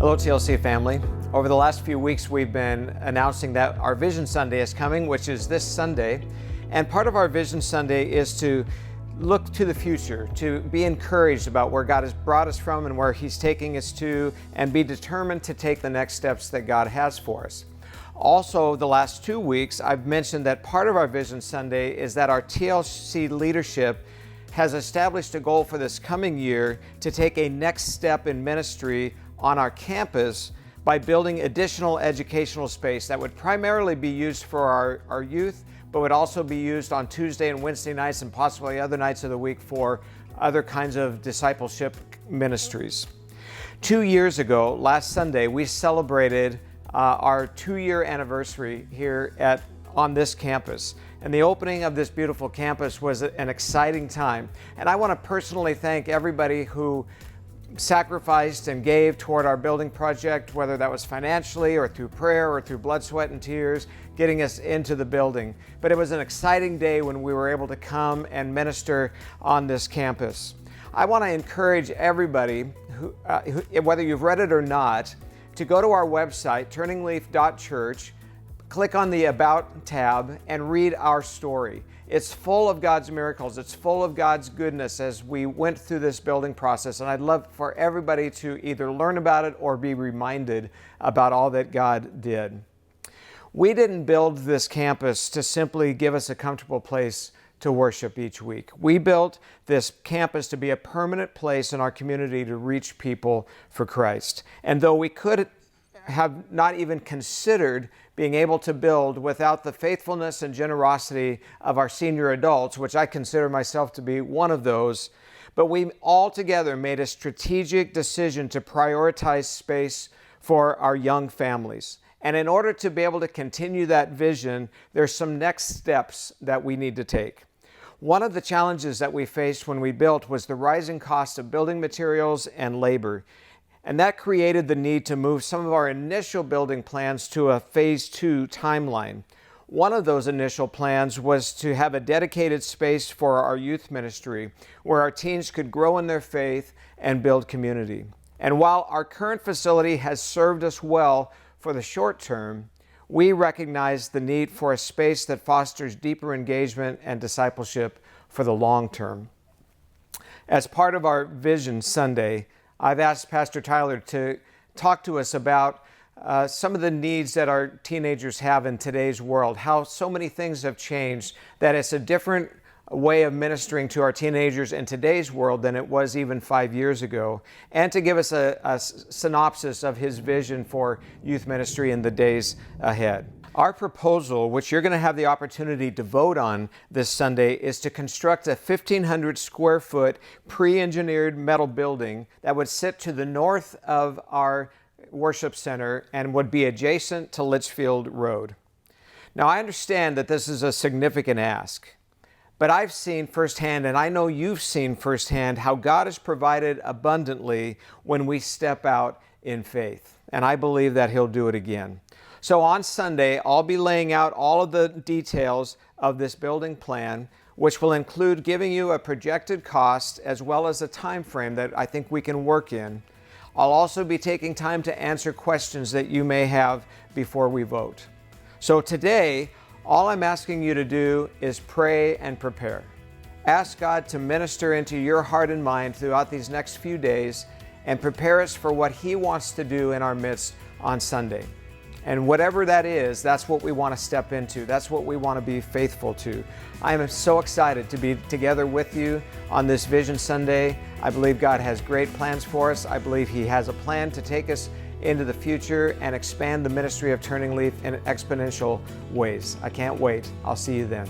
Hello, TLC family. Over the last few weeks, we've been announcing that our Vision Sunday is coming, which is this Sunday. And part of our Vision Sunday is to look to the future, to be encouraged about where God has brought us from and where He's taking us to, and be determined to take the next steps that God has for us. Also, the last 2 weeks, I've mentioned that part of our Vision Sunday is that our TLC leadership has established a goal for this coming year to take a next step in ministry on our campus by building additional educational space that would primarily be used for our youth, but would also be used on Tuesday and Wednesday nights and possibly other nights of the week for other kinds of discipleship ministries. 2 years ago, last Sunday, we celebrated our 2-year anniversary here on this campus. And the opening of this beautiful campus was an exciting time. And I want to personally thank everybody who sacrificed and gave toward our building project, whether that was financially or through prayer or through blood, sweat, and tears, getting us into the building. But it was an exciting day when we were able to come and minister on this campus. I want to encourage everybody, whether you've read it or not, to go to our website, turningleaf.church, click on the About tab, and read our story. It's full of God's miracles. It's full of God's goodness as we went through this building process. And I'd love for everybody to either learn about it or be reminded about all that God did. We didn't build this campus to simply give us a comfortable place to worship each week. We built this campus to be a permanent place in our community to reach people for Christ. And though we could have not even considered being able to build without the faithfulness and generosity of our senior adults, which I consider myself to be one of those, but we all together made a strategic decision to prioritize space for our young families. And in order to be able to continue that vision, there's some next steps that we need to take. One of the challenges that we faced when we built was the rising cost of building materials and labor. And that created the need to move some of our initial building plans to a phase 2 timeline. One of those initial plans was to have a dedicated space for our youth ministry where our teens could grow in their faith and build community. And while our current facility has served us well for the short term, we recognize the need for a space that fosters deeper engagement and discipleship for the long term. As part of our Vision Sunday, I've asked Pastor Tyler to talk to us about some of the needs that our teenagers have in today's world, how so many things have changed, that it's a different way of ministering to our teenagers in today's world than it was even 5 years ago, and to give us a synopsis of his vision for youth ministry in the days ahead. Our proposal, which you're going to have the opportunity to vote on this Sunday, is to construct a 1,500 square foot pre-engineered metal building that would sit to the north of our worship center and would be adjacent to Litchfield Road. Now, I understand that this is a significant ask, but I've seen firsthand, and I know you've seen firsthand, how God has provided abundantly when we step out in faith. And I believe that He'll do it again. So on Sunday, I'll be laying out all of the details of this building plan, which will include giving you a projected cost as well as a time frame that I think we can work in. I'll also be taking time to answer questions that you may have before we vote. So today, all I'm asking you to do is pray and prepare. Ask God to minister into your heart and mind throughout these next few days and prepare us for what He wants to do in our midst on Sunday. And whatever that is, that's what we want to step into. That's what we want to be faithful to. I am so excited to be together with you on this Vision Sunday. I believe God has great plans for us. I believe He has a plan to take us into the future and expand the ministry of Turning Leaf in exponential ways. I can't wait. I'll see you then.